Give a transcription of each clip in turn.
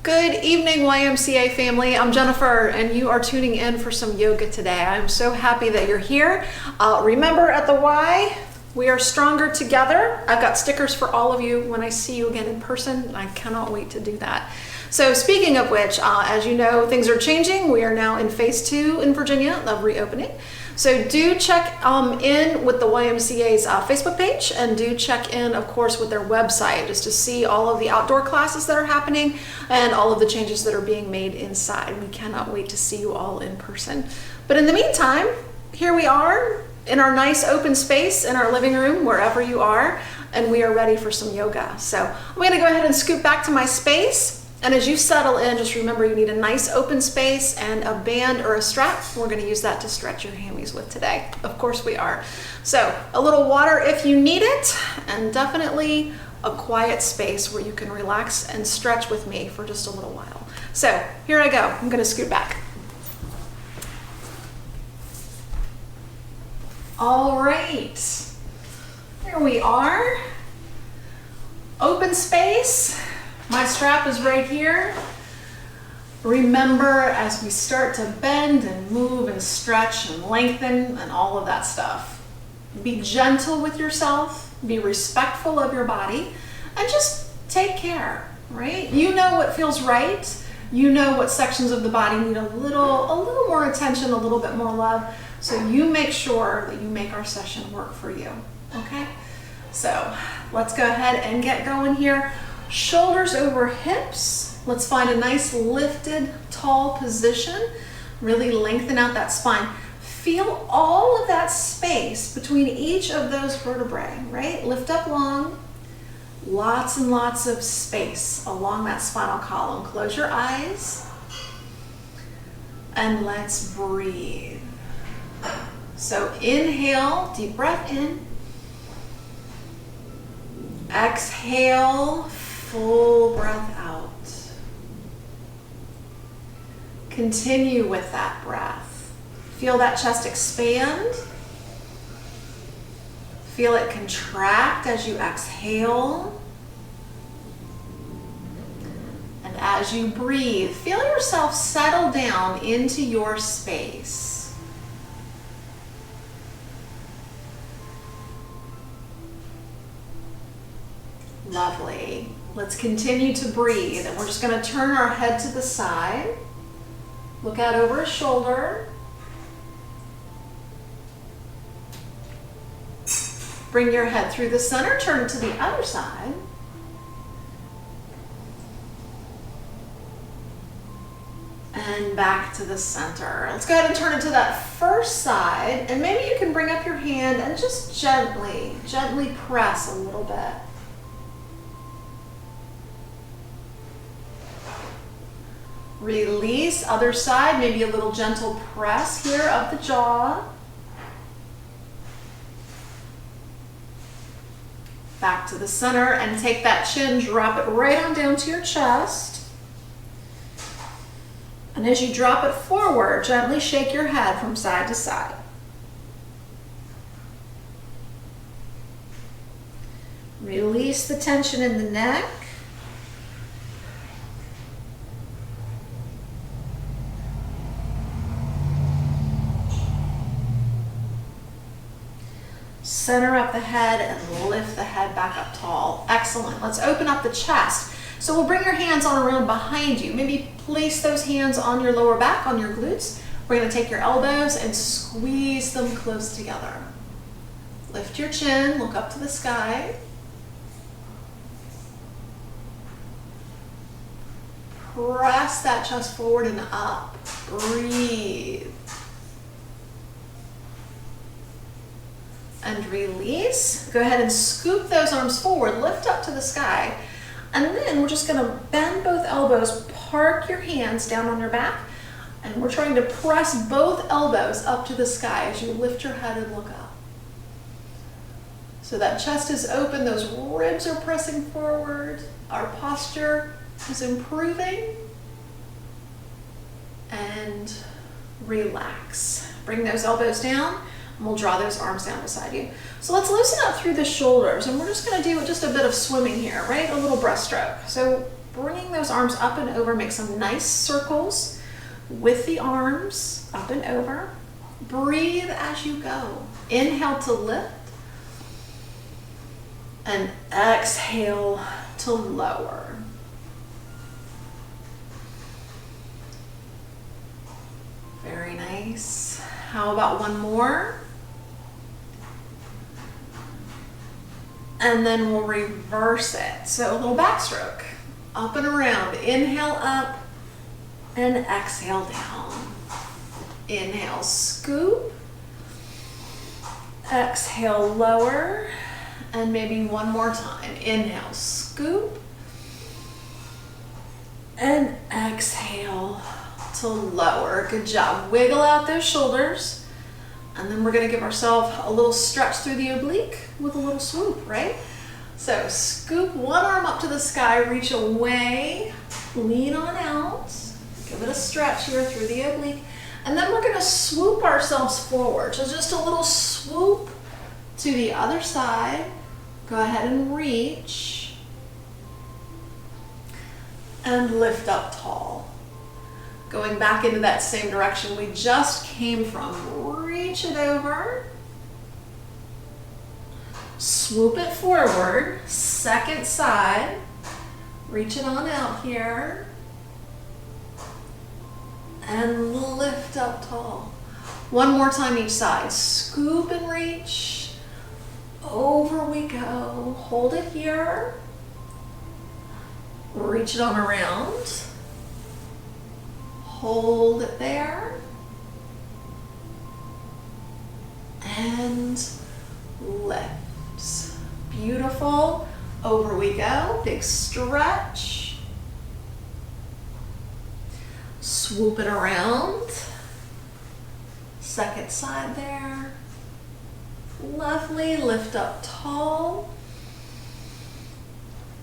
Good evening, YMCA family. I'm Jennifer, and you are tuning in for some yoga today. I'm so happy that you're here. Remember, at the Y, we are stronger together. I've got stickers for all of you when I see you again in person. I cannot wait to do that. So speaking of which, as you know, things are changing. We are now in phase 2 in Virginia of reopening. So do check in with the YMCA's Facebook page, and do check in, of course, with their website just to see all of the outdoor classes that are happening and all of the changes that are being made inside. We cannot wait to see you all in person. But in the meantime, here we are in our nice open space in our living room, wherever you are, and we are ready for some yoga. So I'm going to go ahead and scoot back to my space. And as you settle in, just remember you need a nice open space and a band or a strap. We're going to use that to stretch your hammies with today. Of course we are. So a little water if you need it, and definitely a quiet space where you can relax and stretch with me for just a little while. So here I go. I'm going to scoot back. All right. Here we are. Open space. My strap is right here. Remember, as we start to bend and move and stretch and lengthen and all of that stuff, be gentle with yourself, be respectful of your body, and just take care, right? You know what feels right. You know what sections of the body need a little more attention, a little bit more love. So you make sure that you make our session work for you, okay? So let's go ahead and get going here. Shoulders over hips. Let's find a nice lifted, tall position. Really lengthen out that spine. Feel all of that space between each of those vertebrae, right? Lift up long. Lots and lots of space along that spinal column. Close your eyes. And let's breathe. So inhale, deep breath in. Exhale, full breath out. Continue with that breath. Feel that chest expand. Feel it contract as you exhale. And as you breathe, feel yourself settle down into your space. Lovely. Let's continue to breathe, and we're just going to turn our head to the side. Look out over a shoulder. Bring your head through the center, turn it to the other side. And back to the center. Let's go ahead and turn it to that first side, and maybe you can bring up your hand and just gently press a little bit. Release, other side, maybe a little gentle press here of the jaw. Back to the center, and take that chin, drop it right on down to your chest. And as you drop it forward, gently shake your head from side to side. Release the tension in the neck. Center up the head and lift the head back up tall. Excellent. Let's open up the chest. So we'll bring your hands on around behind you. Maybe place those hands on your lower back, on your glutes. We're going to take your elbows and squeeze them close together. Lift your chin, look up to the sky. Press that chest forward and up. Breathe. And release. Go ahead and scoop those arms forward, lift up to the sky, and then we're just going to bend both elbows, park your hands down on your back, and we're trying to press both elbows up to the sky as you lift your head and look up. So that chest is open, those ribs are pressing forward, our posture is improving, and relax. Bring those elbows down. And we'll draw those arms down beside you. So let's loosen up through the shoulders, and we're just going to do just a bit of swimming here, right? A little breaststroke. So bringing those arms up and over. Make some nice circles with the arms up and over. Breathe as you go. Inhale to lift and exhale to lower. Very nice. How about one more? And then we'll reverse it. So a little backstroke, up and around. Inhale up and exhale down. Inhale, scoop. Exhale, lower. And maybe one more time. Inhale, scoop. And exhale to lower. Good job. Wiggle out those shoulders. And then we're gonna give ourselves a little stretch through the oblique with a little swoop, right? So scoop one arm up to the sky, reach away, lean on out, give it a stretch here through the oblique. And then we're gonna swoop ourselves forward. So just a little swoop to the other side. Go ahead and reach. And lift up tall. Going back into that same direction we just came from. Reach it over. Swoop it forward. Second side. Reach it on out here. And lift up tall. One more time each side. Scoop and reach. Over we go. Hold it here. Reach it on around. Hold it there. And lift. Beautiful. Over we go. Big stretch. Swoop it around. Second side there. Lovely. Lift up tall.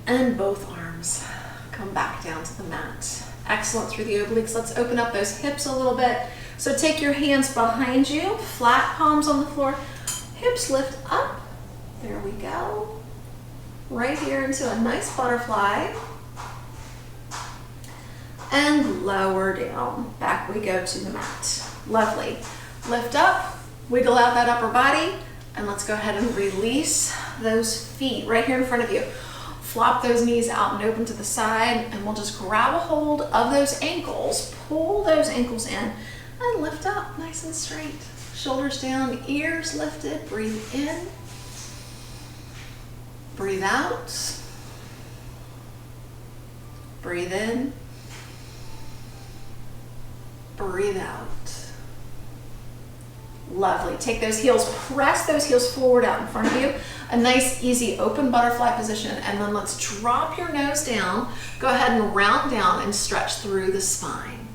And both arms come back down to the mat. Excellent through the obliques. Let's open up those hips a little bit. So take your hands behind you, flat palms on the floor, hips lift up. There we go. Right here into a nice butterfly. And lower down. Back we go to the mat. Lovely. Lift up, wiggle out that upper body, and let's go ahead and release those feet right here in front of you. Flop those knees out and open to the side, and we'll just grab a hold of those ankles, pull those ankles in, and lift up nice and straight. Shoulders down, ears lifted. Breathe in. Breathe out. Breathe in. Breathe out. Lovely. Take those heels, press those heels forward out in front of you. A nice, easy, open butterfly position. And then let's drop your nose down. Go ahead and round down and stretch through the spine.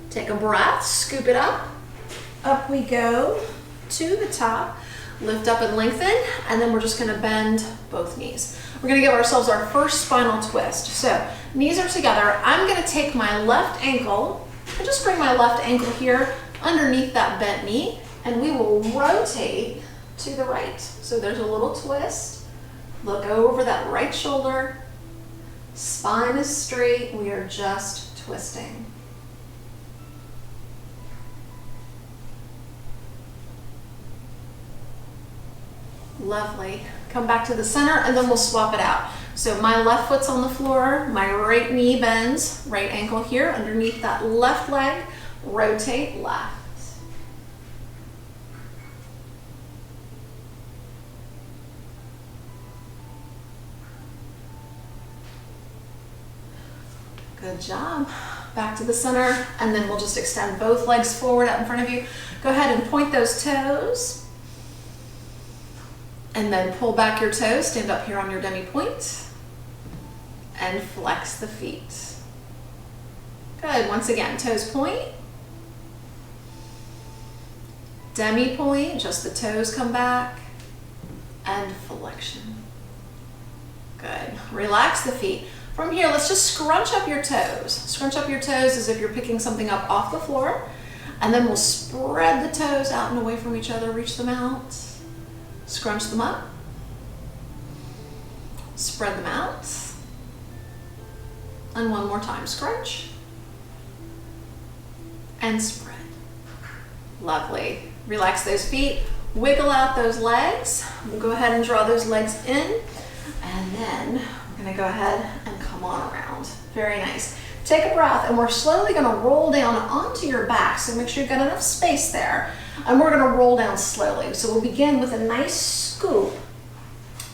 Take a breath, scoop it up. Up we go to the top. Lift up and lengthen, and then we're just gonna bend both knees. We're gonna give ourselves our first spinal twist. So knees are together. I'm gonna take my left ankle and just bring my left ankle here underneath that bent knee, and we will rotate to the right. So there's a little twist. Look over that right shoulder. Spine is straight. We are just twisting. Lovely. Come back to the center, and then we'll swap it out. So my left foot's on the floor, my right knee bends, right ankle here underneath that left leg, rotate left. Good job. Back to the center, and then we'll just extend both legs forward out in front of you. Go ahead and point those toes. And then pull back your toes, stand up here on your demi point, and flex the feet. Good, once again, toes point, demi point, just the toes come back, and flexion. Good, relax the feet. From here, let's just scrunch up your toes. Scrunch up your toes as if you're picking something up off the floor. And then we'll spread the toes out and away from each other, reach them out, scrunch them up, spread them out. And one more time, scrunch and spread. Lovely. Relax those feet, wiggle out those legs. We'll go ahead and draw those legs in, and then we're gonna go ahead and come on around. Very nice. Take a breath, and we're slowly gonna roll down onto your back, so make sure you've got enough space there. And we're gonna roll down slowly. So we'll begin with a nice scoop,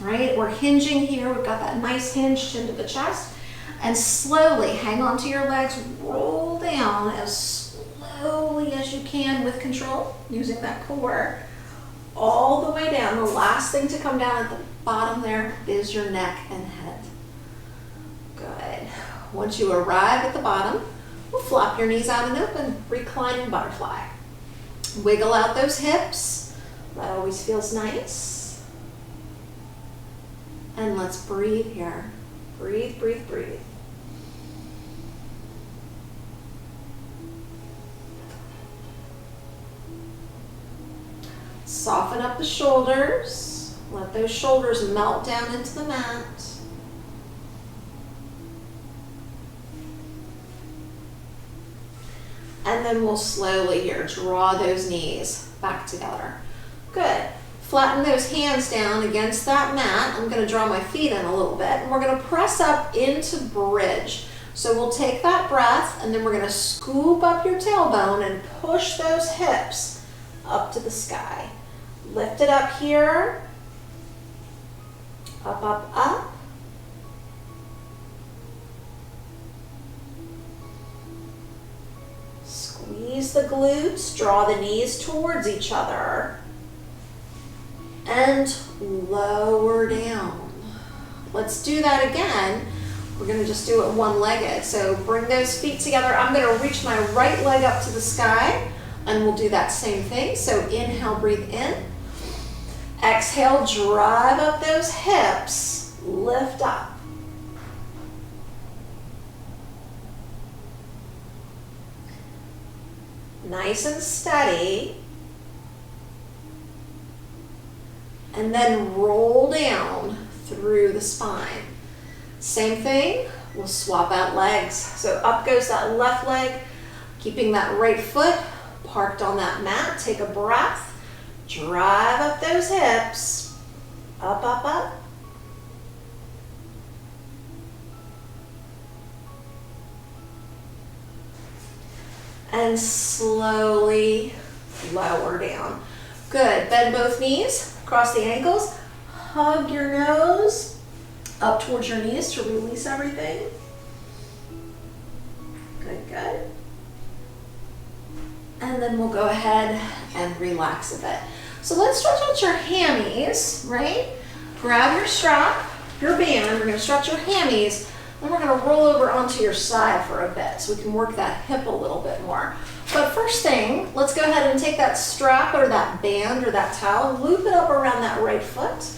right? We're hinging here, we've got that nice hinge, chin to the chest, and slowly hang on to your legs, roll down as slowly as you can with control, using that core, all the way down. The last thing to come down at the bottom there is your neck and head. Good. Once you arrive at the bottom, we'll flop your knees out and open, reclining butterfly. Wiggle out those hips. That always feels nice. And let's breathe here. Breathe, breathe, breathe. Soften up the shoulders. Let those shoulders melt down into the mat. And then we'll slowly here draw those knees back together. Good. Flatten those hands down against that mat. I'm going to draw my feet in a little bit, and we're going to press up into bridge. So we'll take that breath, and then we're going to scoop up your tailbone and push those hips up to the sky. Lift it up here. Up, up, up. Squeeze the glutes, draw the knees towards each other, and lower down. Let's do that again. We're going to just do it one-legged. So bring those feet together. I'm going to reach my right leg up to the sky, and we'll do that same thing. So inhale, breathe in. Exhale, drive up those hips, lift up. Nice and steady. And then roll down through the spine. Same thing, we'll swap out legs. So up goes that left leg, keeping that right foot parked on that mat. Take a breath, drive up those hips, up, up, up. And slowly lower down. Good, bend both knees, cross the ankles, hug your nose up towards your knees to release everything. Good, good. And then we'll go ahead and relax a bit. So let's stretch out your hammies, right? Grab your strap, your band, we're gonna stretch your hammies, then we're gonna roll over onto your side for a bit so we can work that hip a little bit more. But first thing, let's go ahead and take that strap or that band or that towel, loop it up around that right foot,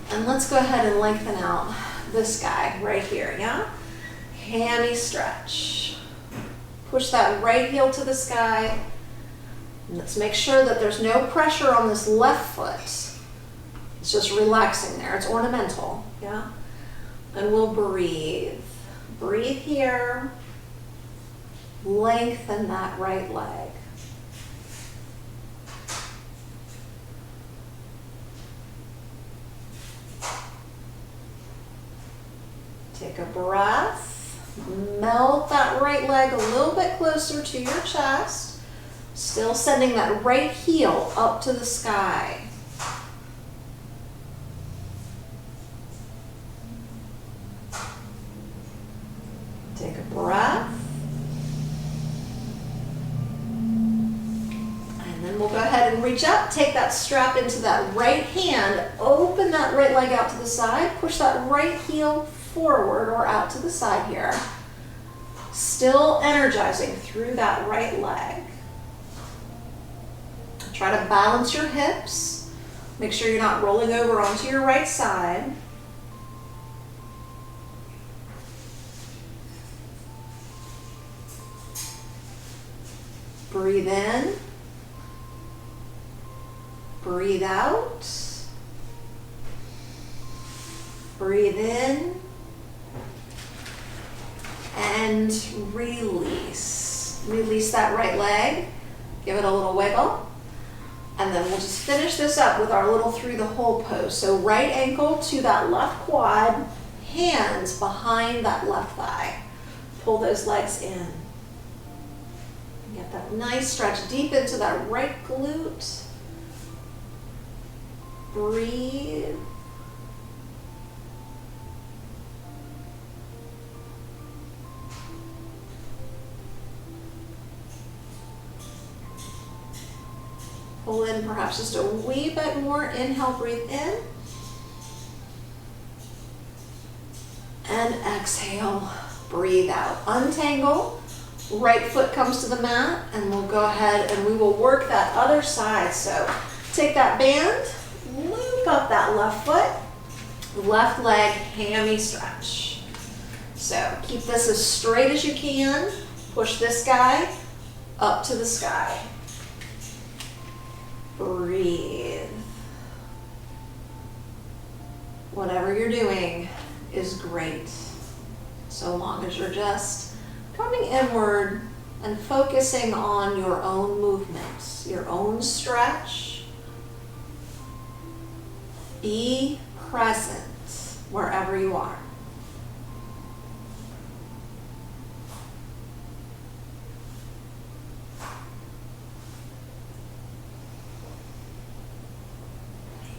and let's go ahead and lengthen out this guy right here, yeah? Hammy stretch. Push that right heel to the sky. Let's make sure that there's no pressure on this left foot. It's just relaxing there. It's ornamental, yeah? And we'll breathe. Breathe here. Lengthen that right leg. Take a breath. Melt that right leg a little bit closer to your chest. Still sending that right heel up to the sky. Take a breath. And then we'll go ahead and reach up, take that strap into that right hand, open that right leg out to the side, push that right heel forward or out to the side here. Still energizing through that right leg. Try to balance your hips. Make sure you're not rolling over onto your right side. Breathe in. Breathe out. Breathe in. And release. Release that right leg. Give it a little wiggle. And then we'll just finish this up with our little through the hole pose. So right ankle to that left quad, hands behind that left thigh. Pull those legs in. Get that nice stretch deep into that right glute. Breathe. Pull in perhaps just a wee bit more. Inhale, breathe in. And exhale, breathe out. Untangle. Right foot comes to the mat, and we'll go ahead and we will work that other side. So take that band, loop up that left foot, left leg, hammy stretch. So keep this as straight as you can. Push this guy up to the sky. Breathe. Whatever you're doing is great, so long as you're just coming inward and focusing on your own movements, your own stretch. Be present wherever you are.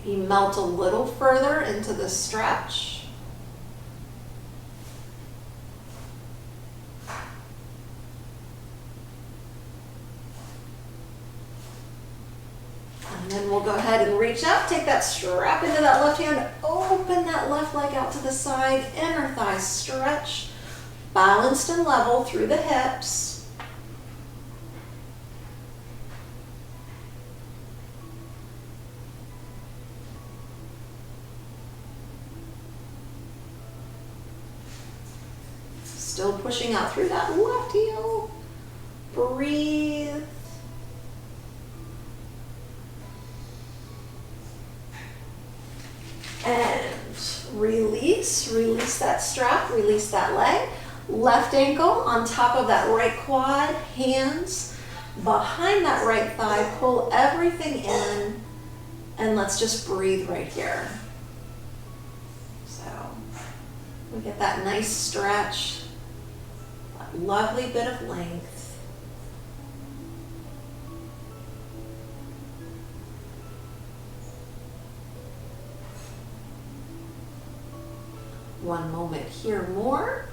You melt a little further into the stretch. And then we'll go ahead and reach up, take that strap into that left hand, open that left leg out to the side, inner thigh stretch, balanced and level through the hips. Still pushing out through that left heel. Breathe. And release. Release that strap, release that leg. Left ankle on top of that right quad. Hands behind that right thigh. Pull everything in. And let's just breathe right here. So we get that nice stretch. Lovely bit of length. One moment here more.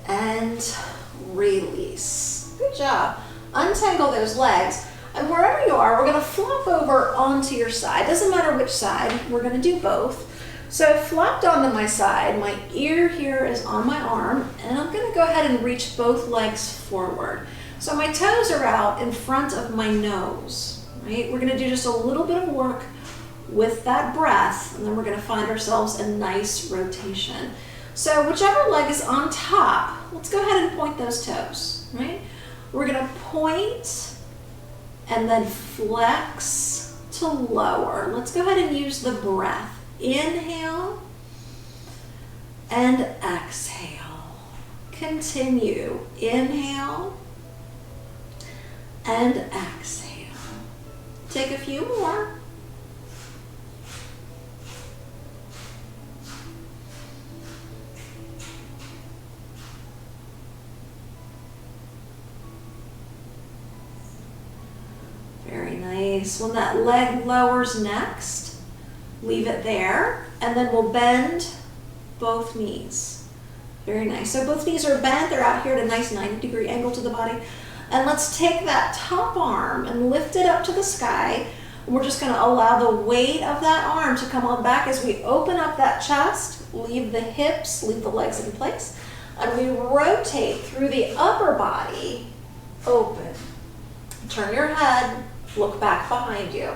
And release. Good job. Untangle those legs. And wherever you are, we're going to flop over onto your side. Doesn't matter which side. We're going to do both. So flopped onto my side, my ear here is on my arm, and I'm gonna go ahead and reach both legs forward. So my toes are out in front of my nose, right? We're gonna do just a little bit of work with that breath, and then we're gonna find ourselves a nice rotation. So whichever leg is on top, let's go ahead and point those toes, right? We're gonna point and then flex to lower. Let's go ahead and use the breath. Inhale and exhale. Continue. Inhale and exhale. Take a few more. Very nice. When that leg lowers next, leave it there, and then we'll bend both knees. Very nice. So both knees are bent. They're out here at a nice 90-degree angle to the body. And let's take that top arm and lift it up to the sky. And we're just going to allow the weight of that arm to come on back as we open up that chest, leave the hips, leave the legs in place, and we rotate through the upper body, open. Turn your head, look back behind you.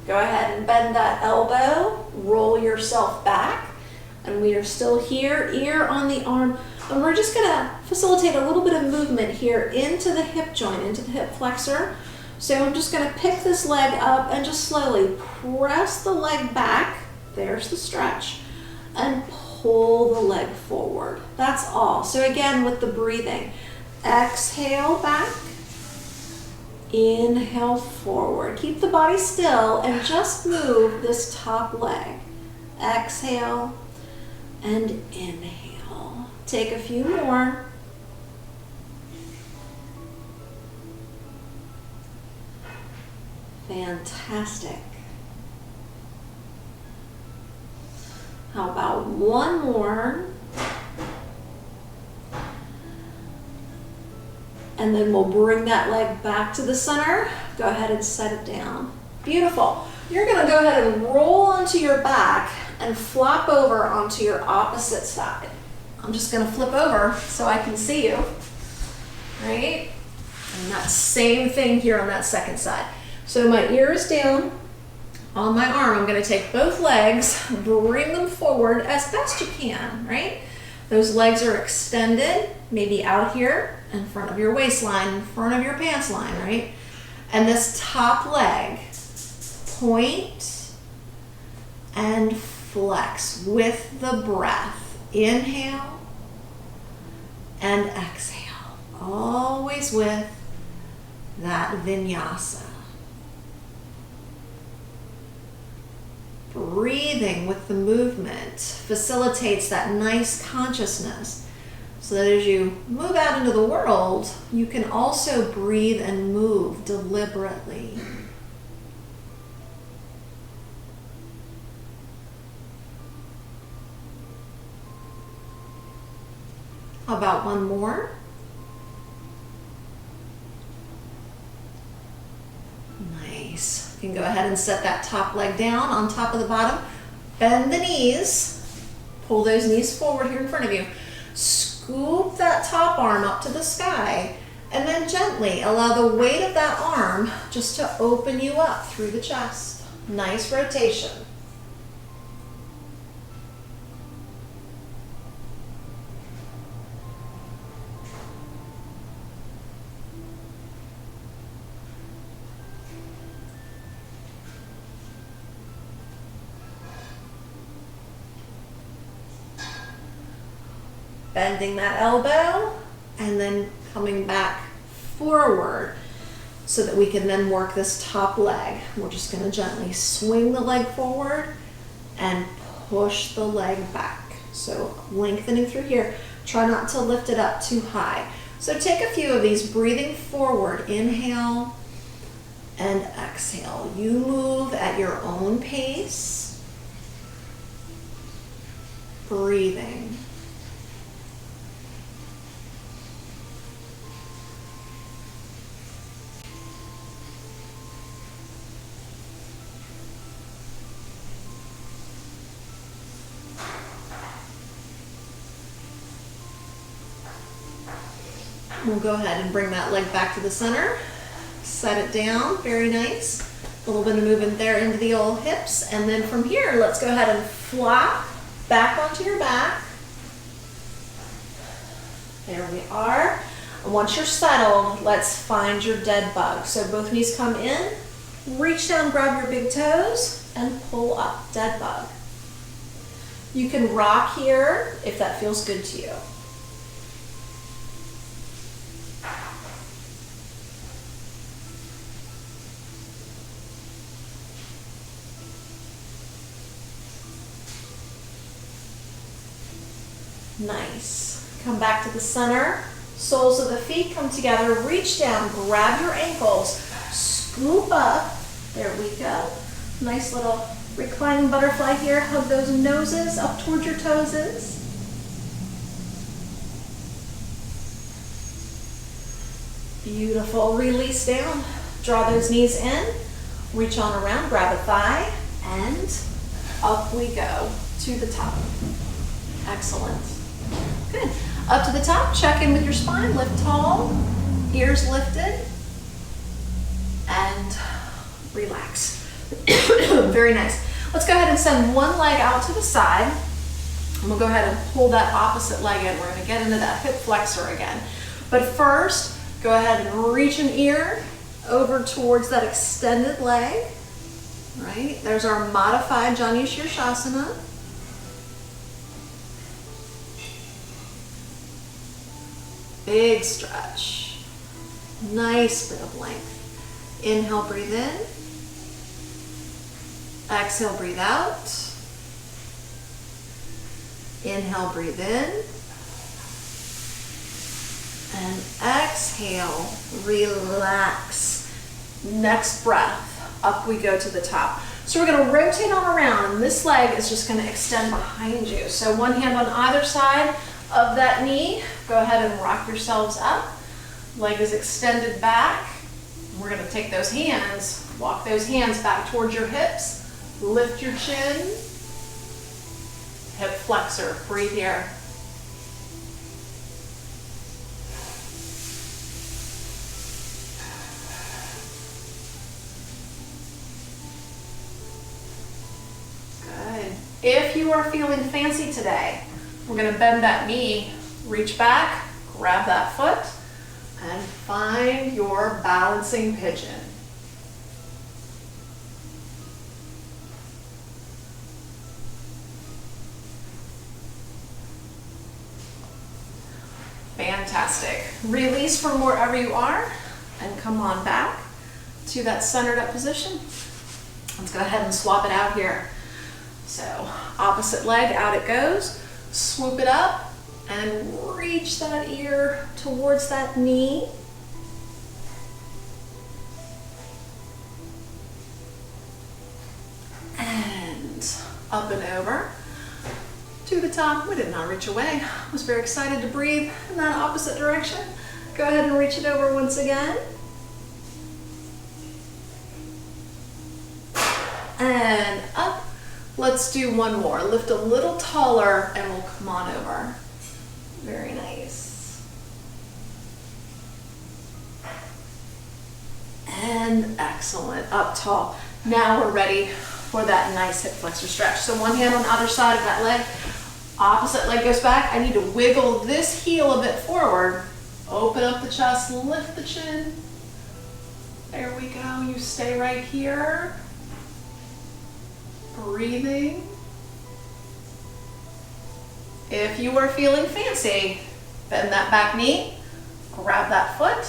Go ahead and bend that elbow, roll yourself back, and we are still here, ear on the arm, and we're just gonna facilitate a little bit of movement here into the hip joint, into the hip flexor. So I'm just gonna pick this leg up and just slowly press the leg back, there's the stretch, and pull the leg forward. That's all. So again, with the breathing, exhale back, inhale forward. Keep the body still and just move this top leg. Exhale and inhale. Take a few more. Fantastic. How about one more? And then we'll bring that leg back to the center. Go ahead and set it down. Beautiful. You're gonna go ahead and roll onto your back and flop over onto your opposite side. I'm just gonna flip over so I can see you, right? And that same thing here on that second side. So my ear is down. On my arm, I'm gonna take both legs, bring them forward as best you can, right? Those legs are extended, maybe out here in front of your waistline, in front of your pants line, right? And this top leg, point and flex with the breath. Inhale and exhale, always with that vinyasa. Breathing with the movement facilitates that nice consciousness so that as you move out into the world, you can also breathe and move deliberately. How about one more? Nice. You can go ahead and set that top leg down on top of the bottom. Bend the knees. Pull those knees forward here in front of you. Scoop that top arm up to the sky. And then gently allow the weight of that arm just to open you up through the chest. Nice rotation. Bending that elbow and then coming back forward so that we can then work this top leg. We're just going to gently swing the leg forward and push the leg back. So lengthening through here. Try not to lift it up too high. So take a few of these, breathing forward. Inhale and exhale. You move at your own pace. Breathing. We'll go ahead and bring that leg back to the center. Set it down, very nice. A little bit of movement there into the old hips. And then from here, let's go ahead and flop back onto your back. There we are. And once you're settled, let's find your dead bug. So both knees come in, reach down, grab your big toes, and pull up, dead bug. You can rock here if that feels good to you. Nice. Come back to the center. Soles of the feet come together. Reach down, grab your ankles, scoop up. There we go. Nice little reclining butterfly here. Hug those noses up towards your toeses. Beautiful. Release down. Draw those knees in. Reach on around, grab a thigh, and up we go to the top. Excellent. Good. Up to the top, check in with your spine, lift tall, ears lifted, and relax. Very nice. Let's go ahead and send one leg out to the side. And we'll go ahead and pull that opposite leg in. We're gonna get into that hip flexor again. But first, go ahead and reach an ear over towards that extended leg, right? There's our modified Janu Shirshasana. Big stretch. Nice bit of length. Inhale, breathe in. Exhale, breathe out. Inhale, breathe in. And exhale, relax. Next breath, up we go to the top. So we're gonna rotate on around, and this leg is just gonna extend behind you. So one hand on either side of that knee. Go ahead and rock yourselves up. Leg is extended back. We're gonna take those hands, walk those hands back towards your hips. Lift your chin. Hip flexor, breathe here. Good. If you are feeling fancy today, we're gonna bend that knee, reach back, grab that foot, and find your balancing pigeon. Fantastic. Release from wherever you are and come on back to that centered up position. Let's go ahead and swap it out here. So opposite leg, out it goes. Swoop it up and reach that ear towards that knee. And up and over to the top. We did not reach away. I was very excited to breathe in that opposite direction. Go ahead and reach it over once again. And up. Let's do one more. Lift a little taller and we'll come on over. Very nice. And excellent. Up tall. Now we're ready for that nice hip flexor stretch. So one hand on either side of that leg. Opposite leg goes back. I need to wiggle this heel a bit forward. Open up the chest, lift the chin. There we go. You stay right here. Breathing. If you are feeling fancy, bend that back knee, grab that foot,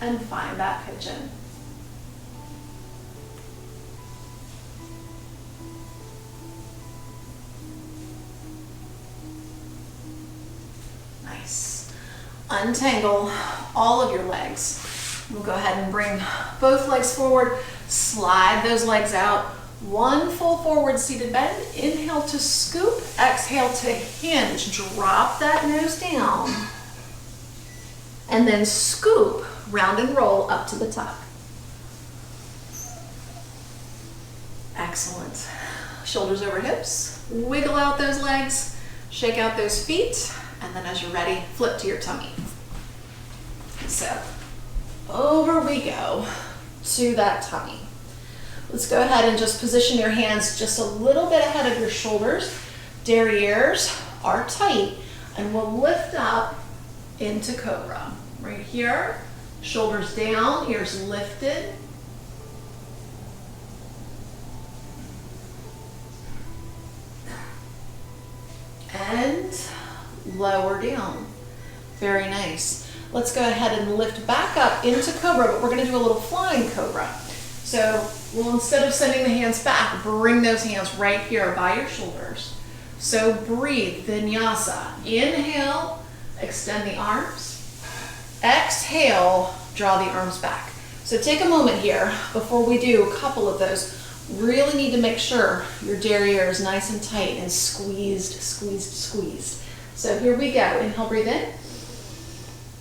and find that pigeon. Nice. Untangle all of your legs. We'll go ahead and bring both legs forward, slide those legs out. One full forward seated bend. Inhale to scoop, exhale to hinge. Drop that nose down. And then scoop, round and roll up to the top. Excellent. Shoulders over hips. Wiggle out those legs, shake out those feet, and then as you're ready, flip to your tummy. So over we go to that tummy. Let's go ahead and just position your hands just a little bit ahead of your shoulders. Derrieres are tight, and we'll lift up into Cobra. Right here, shoulders down, ears lifted. And lower down. Very nice. Let's go ahead and lift back up into Cobra, but we're gonna do a little flying Cobra. So we'll, instead of sending the hands back, bring those hands right here by your shoulders. So breathe, vinyasa. Inhale, extend the arms. Exhale, draw the arms back. So take a moment here before we do a couple of those. Really need to make sure your derriere is nice and tight and squeezed, squeezed, squeezed. So here we go. Inhale, breathe in.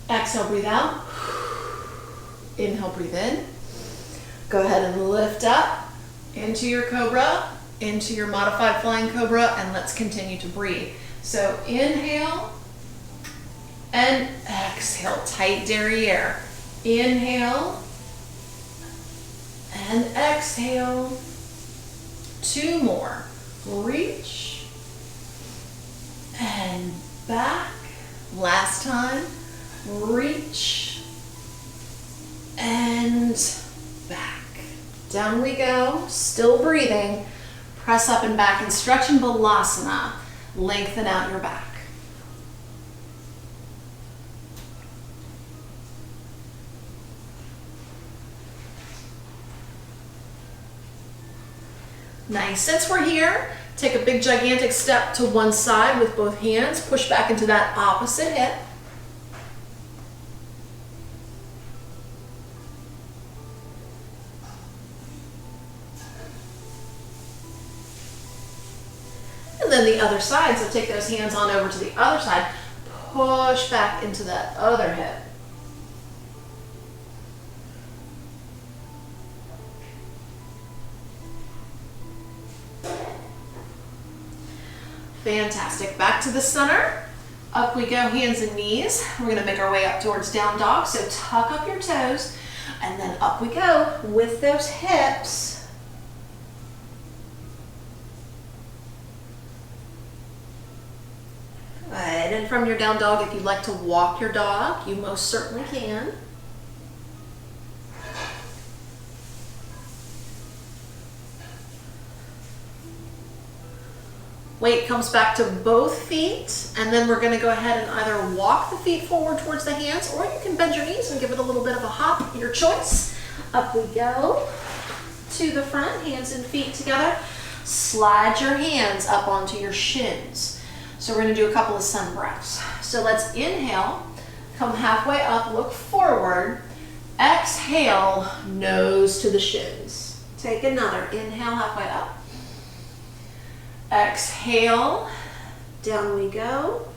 Exhale, breathe out. Inhale, breathe in. Go ahead and lift up into your Cobra, into your modified flying Cobra, and let's continue to breathe. So inhale and exhale, tight derriere. Inhale And exhale. 2 more. Reach. And back. Last time. Reach. And back. Down we go. Still breathing. Press up and back and stretch in Balasana. Lengthen out your back. Nice. Since we're here, take a big gigantic step to one side with both hands. Push back into that opposite hip. And then the other side, so take those hands on over to the other side. Push back into that other hip. Fantastic. Back to the center. Up we go, hands and knees. We're going to make our way up towards down dog. So tuck up your toes and then up we go with those hips. Good. And from your down dog, if you'd like to walk your dog, you most certainly can. Weight comes back to both feet, and then we're going to go ahead and either walk the feet forward towards the hands, or you can bend your knees and give it a little bit of a hop, your choice. Up we go to the front, hands and feet together. Slide your hands up onto your shins. So we're going to do a couple of sun breaths. So let's inhale, come halfway up, look forward. Exhale, nose to the shins. Take another, inhale, halfway up. Exhale, down we go.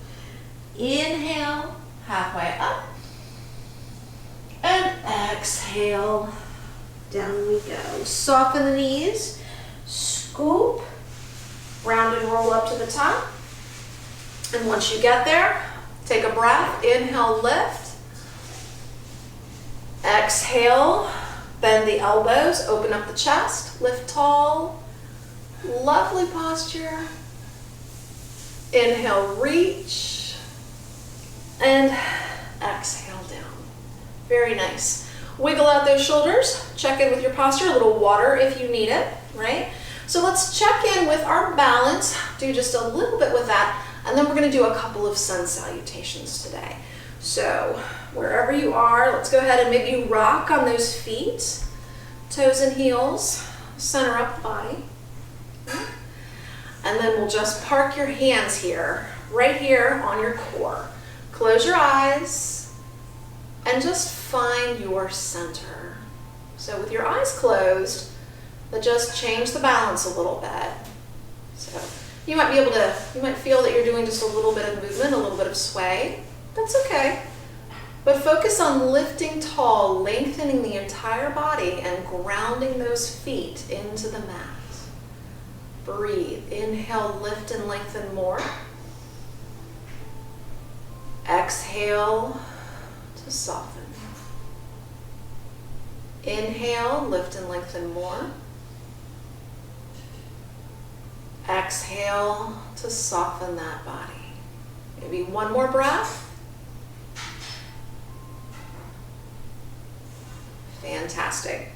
Inhale, halfway up. And exhale, down we go. Soften the knees, scoop, round and roll up to the top. And once you get there, take a breath. Inhale, lift. Exhale, bend the elbows, open up the chest, lift tall. Lovely posture. Inhale, reach. And exhale down. Very nice. Wiggle out those shoulders. Check in with your posture. A little water if you need it, right? So let's check in with our balance. Do just a little bit with that. And then we're going to do a couple of sun salutations today. So wherever you are, let's go ahead and maybe rock on those feet. Toes and heels. Center up the body. And then we'll just park your hands here, right here on your core. Close your eyes and just find your center. So with your eyes closed, but just change the balance a little bit. So you might feel that you're doing just a little bit of movement, a little bit of sway. That's okay. But focus on lifting tall, lengthening the entire body and grounding those feet into the mat. Breathe. Inhale, lift and lengthen more. Exhale to soften. Inhale, lift and lengthen more. Exhale to soften that body. Maybe one more breath. Fantastic.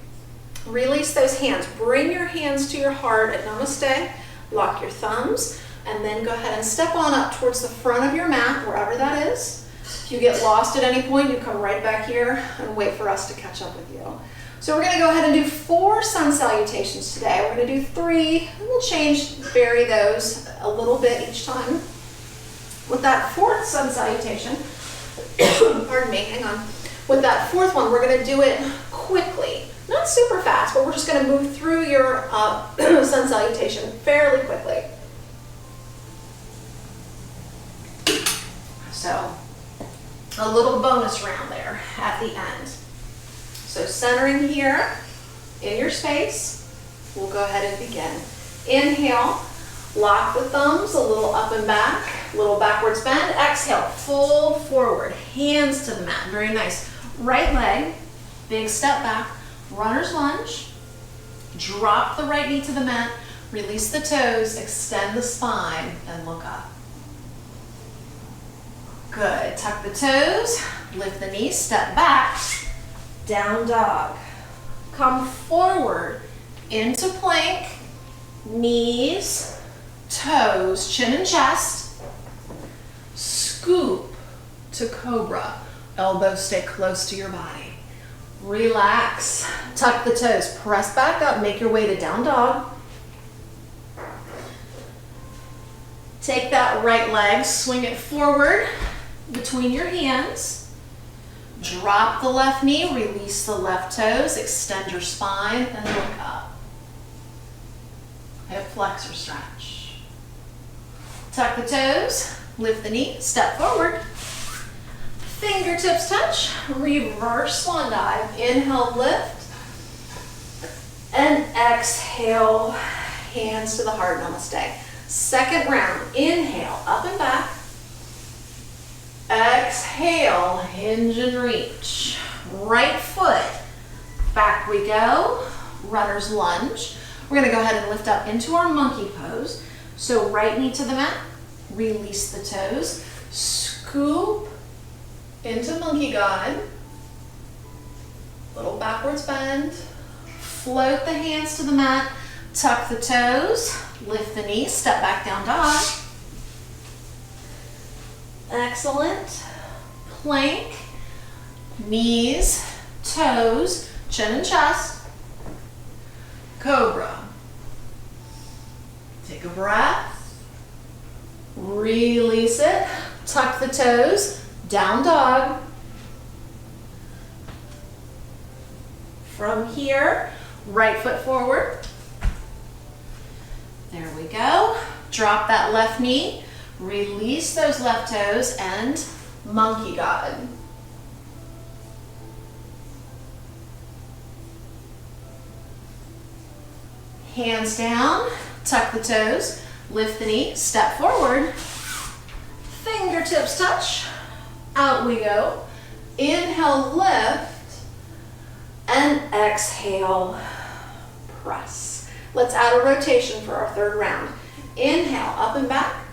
Release those hands. Bring your hands to your heart at Namaste. Lock your thumbs. And then go ahead and step on up towards the front of your mat, wherever that is. If you get lost at any point, you come right back here and wait for us to catch up with you. So we're going to go ahead and do 4 sun salutations today. We're going to do 3. And we'll vary those a little bit each time. With that 4th sun salutation, pardon me, hang on. With that 4th one, we're going to do it quickly. Not super fast, but we're just going to move through your sun salutation fairly quickly. So, a little bonus round there at the end. So centering here in your space, we'll go ahead and begin. Inhale, lock the thumbs, a little up and back, little backwards bend. Exhale, fold forward, hands to the mat. Very nice. Right leg, big step back. Runner's lunge. Drop the right knee to the mat, release the toes, extend the spine, and look up. Good. Tuck the toes, lift the knees, step back, down dog. Come forward into plank, knees, toes, chin and chest. Scoop to cobra. Elbows stay close to your body. Relax. Tuck the toes, press back up, make your way to down dog. Take that right leg, swing it forward between your hands. Drop the left knee, release the left toes, extend your spine, and look up. Hip flexor stretch. Tuck the toes, lift the knee, step forward. Fingertips touch, reverse swan dive. Inhale, lift, and exhale, hands to the heart, namaste. Second round, inhale, up and back. Exhale, hinge and reach. Right foot, back we go. Runner's lunge. We're gonna go ahead and lift up into our monkey pose. So right knee to the mat, release the toes, scoop into monkey god. Little backwards bend. Float the hands to the mat, tuck the toes, lift the knees, step back down dog. Excellent. Plank, knees, toes, chin and chest. Cobra. Take a breath. Release it. Tuck the toes, down dog. From here, right foot forward. There we go. Drop that left knee. Release those left toes and monkey god. Hands down, tuck the toes, lift the knee, step forward. Fingertips touch, out we go. Inhale, lift, and exhale, press. Let's add a rotation for our third round. Inhale, up and back.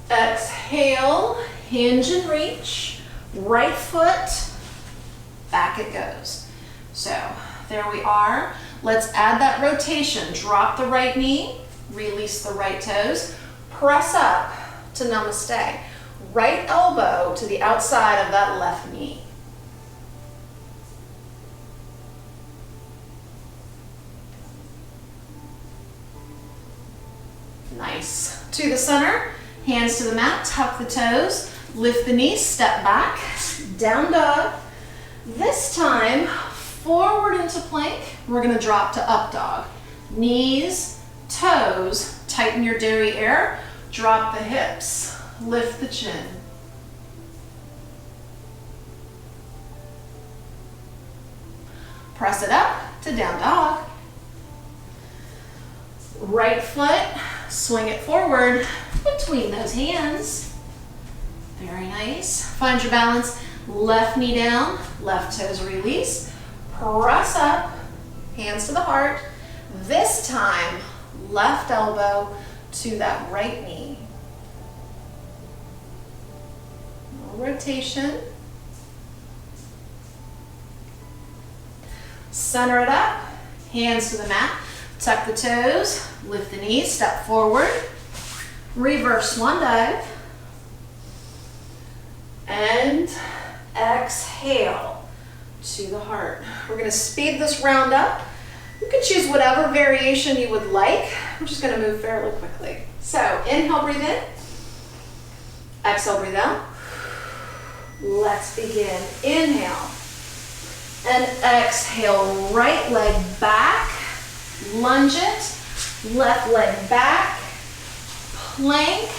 Exhale, hinge and reach. Right foot, back it goes. So there we are. Let's add that rotation. Drop the right knee, release the right toes, press up to namaste. Right elbow to the outside of that left knee. Nice. To the center, hands to the mat, tuck the toes, lift the knees, step back, down dog. This time, forward into plank, we're gonna drop to up dog. Knees, toes, tighten your derriere, drop the hips, lift the chin. Press it up to down dog. Right foot, swing it forward between those hands. Very nice. Find your balance. Left knee down, left toes release. Press up, hands to the heart. This time, left elbow to that right knee. Rotation. Center it up, hands to the mat. Tuck the toes, lift the knees, step forward. Reverse swan dive. And exhale to the heart. We're going to speed this round up. You can choose whatever variation you would like. I'm just going to move fairly quickly. So inhale, breathe in. Exhale, breathe out. Let's begin. Inhale and exhale. Right leg back. Lunge it. Left leg back. Plank.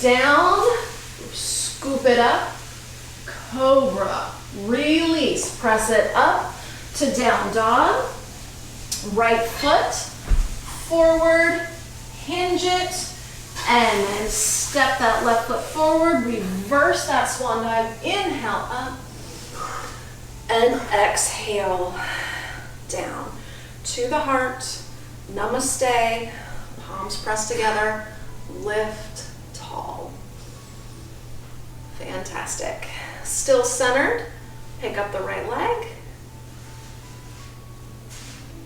Down. Scoop it up. Cobra. Release. Press it up to down dog. Right foot. Forward. Hinge it. And then step that left foot forward. Reverse that swan dive. Inhale up. And exhale down. to the heart, namaste, palms pressed together, lift tall. Fantastic. Still centered, pick up the right leg,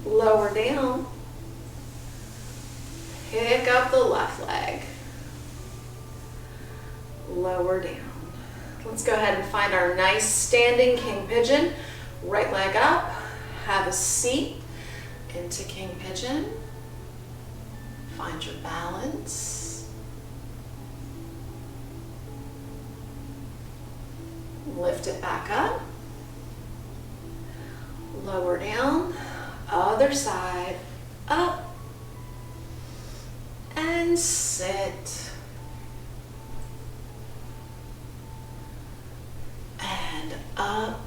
lower down, pick up the left leg, lower down. Let's go ahead and find our nice standing king pigeon. Right leg up, have a seat into king pigeon. Find your balance. Lift it back up. Lower down, other side, up, and sit. And up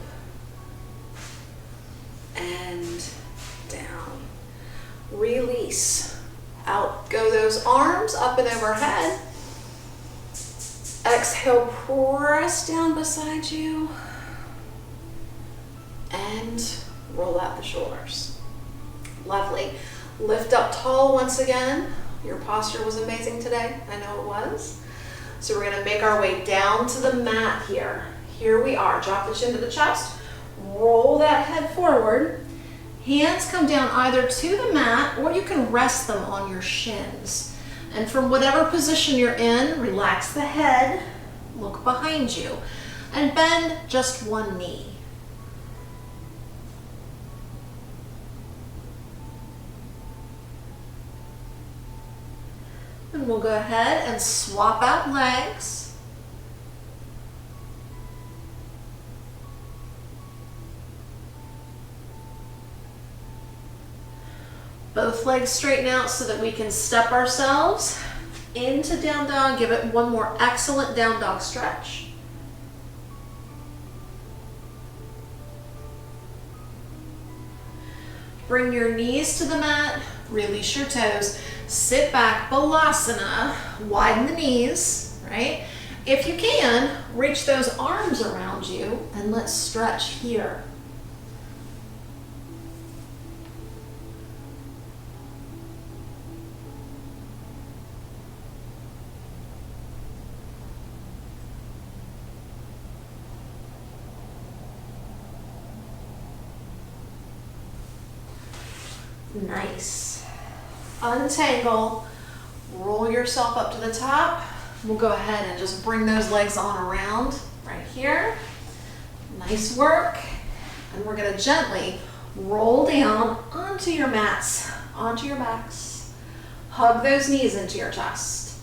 and down. Release. Out go those arms, up and overhead. Exhale, press down beside you. And roll out the shoulders. Lovely. Lift up tall once again. Your posture was amazing today. I know it was. So we're going to make our way down to the mat here. Here we are. Drop the chin to the chest. Roll that head forward. Hands come down either to the mat or you can rest them on your shins. And from whatever position you're in, relax the head, look behind you, and bend just one knee. And we'll go ahead and swap out legs. Both legs straighten out so that we can step ourselves into down dog. Give it one more excellent down dog stretch. Bring your knees to the mat, release your toes. Sit back, Balasana, widen the knees, right? If you can, reach those arms around you and let's stretch here. Nice. Untangle, roll yourself up to the top. We'll go ahead and just bring those legs on around right here. Nice work. And we're going to gently roll down onto your mats, onto your backs. Hug those knees into your chest.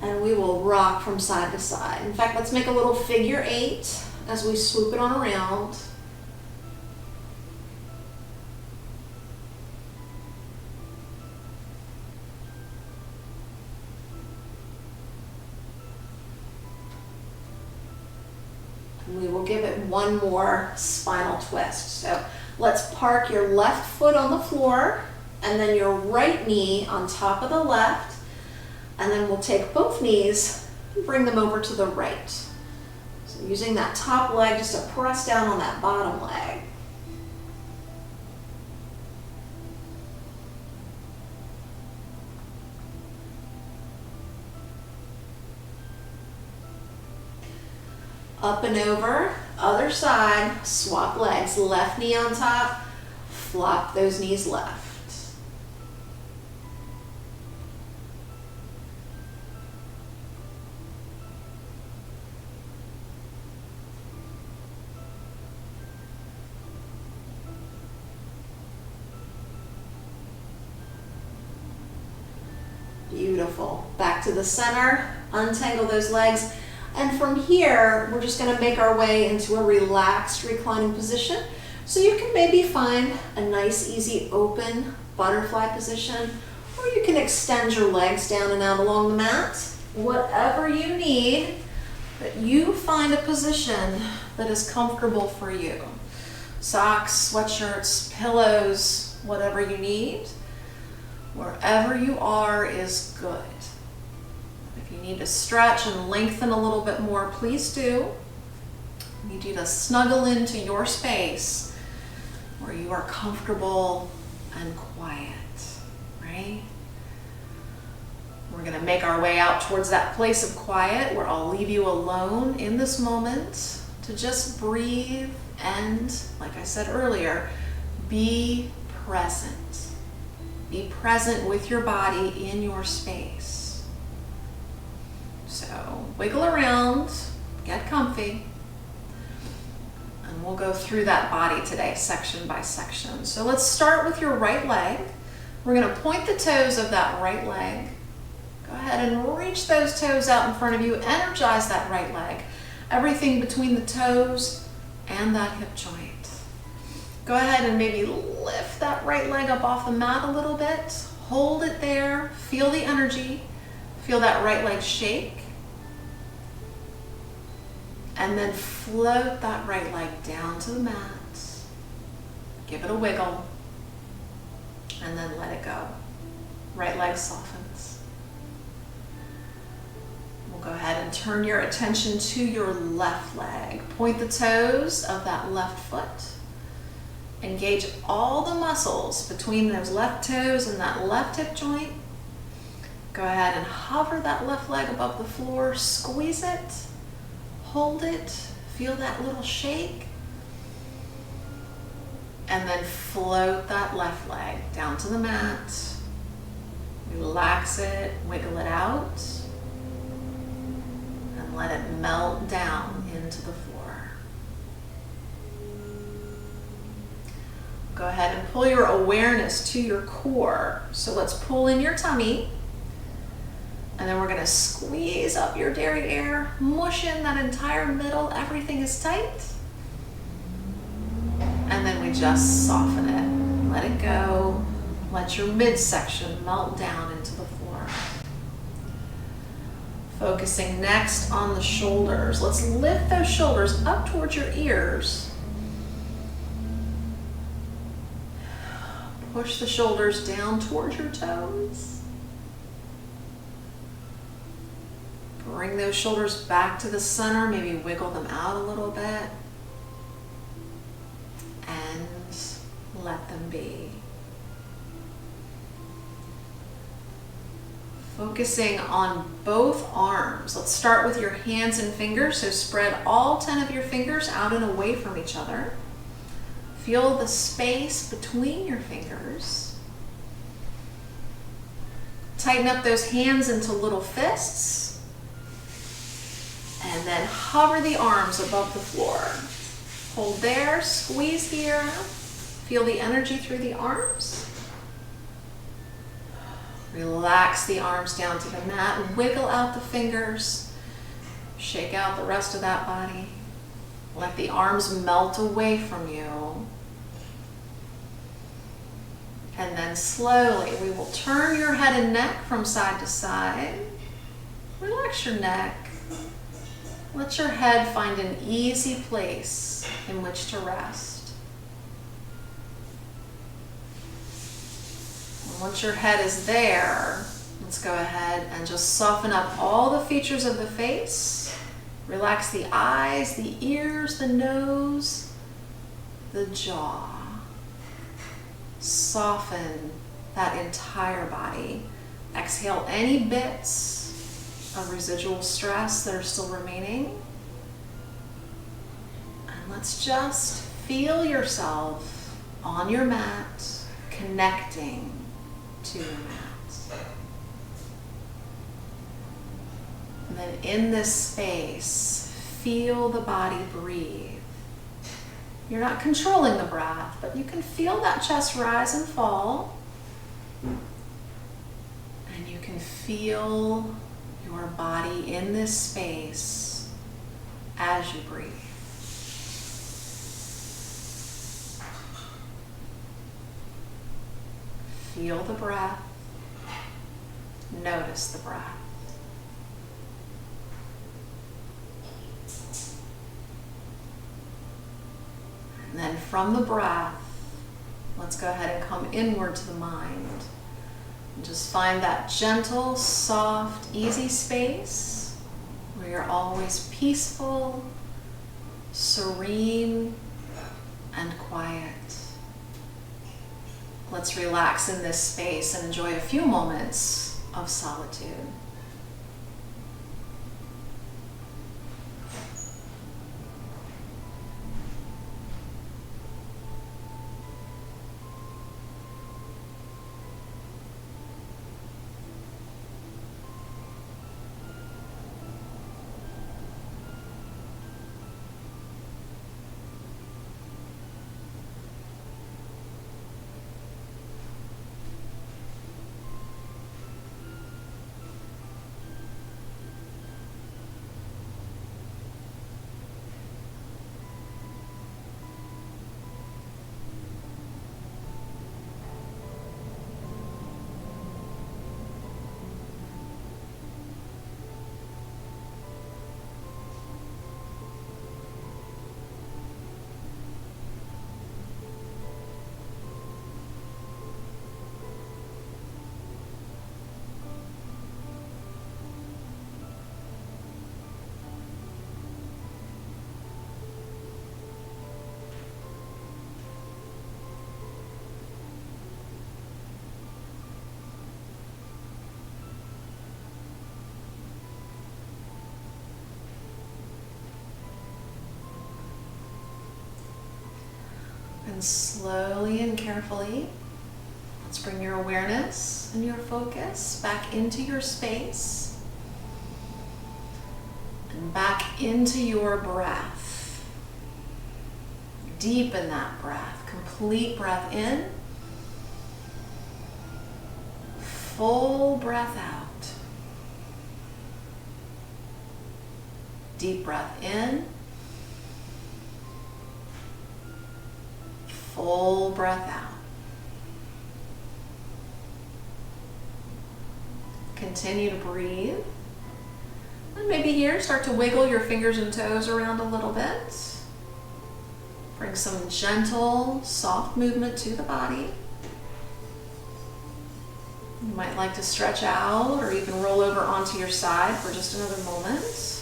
And we will rock from side to side. In fact, let's make a little figure 8 as we swoop it on around. We will give it one more spinal twist. So let's park your left foot on the floor and then your right knee on top of the left. And then we'll take both knees and bring them over to the right. So using that top leg just to press down on that bottom leg. Up and over, other side, swap legs, left knee on top, flop those knees left. Beautiful. Back to the center, untangle those legs. And from here, we're just going to make our way into a relaxed reclining position. So you can maybe find a nice, easy, open butterfly position, or you can extend your legs down and out along the mat. Whatever you need, but you find a position that is comfortable for you. Socks, sweatshirts, pillows, whatever you need. Wherever you are is good. If you need to stretch and lengthen a little bit more, please do. I need you to snuggle into your space where you are comfortable and quiet, right? We're going to make our way out towards that place of quiet where I'll leave you alone in this moment to just breathe and, like I said earlier, be present. Be present with your body in your space. So wiggle around, get comfy, and we'll go through that body today, section by section. So let's start with your right leg. We're going to point the toes of that right leg. Go ahead and reach those toes out in front of you. Energize that right leg. Everything between the toes and that hip joint. Go ahead and maybe lift that right leg up off the mat a little bit. Hold it there. Feel the energy. Feel that right leg shake. And then float that right leg down to the mat. Give it a wiggle. And then let it go. Right leg softens. We'll go ahead and turn your attention to your left leg. Point the toes of that left foot. Engage all the muscles between those left toes and that left hip joint. Go ahead and hover that left leg above the floor. Squeeze it. Hold it. Feel that little shake. And then float that left leg down to the mat. Relax it. Wiggle it out. And let it melt down into the floor. Go ahead and pull your awareness to your core. So let's pull in your tummy. And then we're going to squeeze up your derriere, mush in that entire middle. Everything is tight. And then we just soften it. Let it go. Let your midsection melt down into the floor. Focusing next on the shoulders. Let's lift those shoulders up towards your ears. Push the shoulders down towards your toes. Bring those shoulders back to the center. Maybe wiggle them out a little bit. And let them be. Focusing on both arms. Let's start with your hands and fingers. So spread all 10 of your fingers out and away from each other. Feel the space between your fingers. Tighten up those hands into little fists. And then hover the arms above the floor. Hold there, squeeze here. Feel the energy through the arms. Relax the arms down to the mat. Wiggle out the fingers. Shake out the rest of that body. Let the arms melt away from you. And then slowly we will turn your head and neck from side to side. Relax your neck. Let your head find an easy place in which to rest. And once your head is there, let's go ahead and just soften up all the features of the face. Relax the eyes, the ears, the nose, the jaw. Soften that entire body. Exhale any bits of residual stress that are still remaining. And let's just feel yourself on your mat, connecting to your mat. And then in this space, feel the body breathe. You're not controlling the breath, but you can feel that chest rise and fall. And you can feel your body in this space as you breathe. Feel the breath. Notice the breath. And then from the breath, let's go ahead and come inward to the mind. And just find that gentle, soft, easy space where you're always peaceful, serene, and quiet. Let's relax in this space and enjoy a few moments of solitude. And slowly and carefully, let's bring your awareness and your focus back into your space and back into your breath. Deepen that breath. Complete breath in. Full breath out. Deep breath in. Full breath out. Continue to breathe. And maybe here, start to wiggle your fingers and toes around a little bit. Bring some gentle, soft movement to the body. You might like to stretch out or even roll over onto your side for just another moment.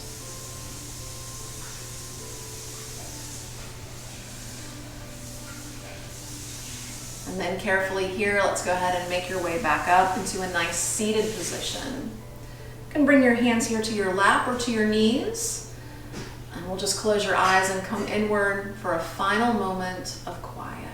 And then carefully here, let's go ahead and make your way back up into a nice seated position. You can bring your hands here to your lap or to your knees. And we'll just close your eyes and come inward for a final moment of quiet.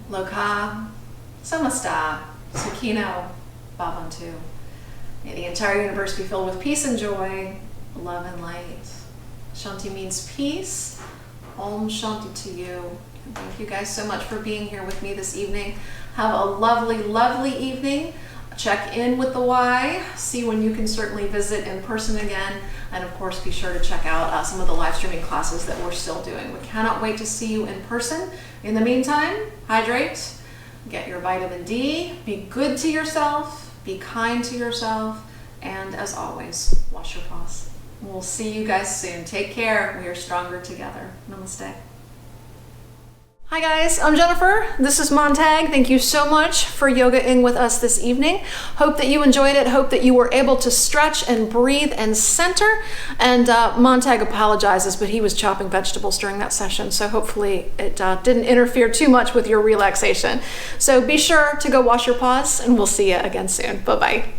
Loka, Samasta, Sukhino, Bhavantu. May the entire universe be filled with peace and joy, love and light. Shanti means peace. Om Shanti to you. And thank you guys so much for being here with me this evening. Have a lovely, lovely evening. Check in with the Y. See when you can certainly visit in person again. And of course, be sure to check out some of the live streaming classes that we're still doing. We cannot wait to see you in person. In the meantime, hydrate, get your vitamin D, be good to yourself, be kind to yourself, and as always, wash your paws. We'll see you guys soon. Take care. We are stronger together. Namaste. Hi guys, I'm Jennifer. This is Montag. Thank you so much for yoga-ing with us this evening. Hope that you enjoyed it. Hope that you were able to stretch and breathe and center. And Montag apologizes, but he was chopping vegetables during that session. So hopefully it didn't interfere too much with your relaxation. So be sure to go wash your paws and we'll see you again soon. Bye-bye.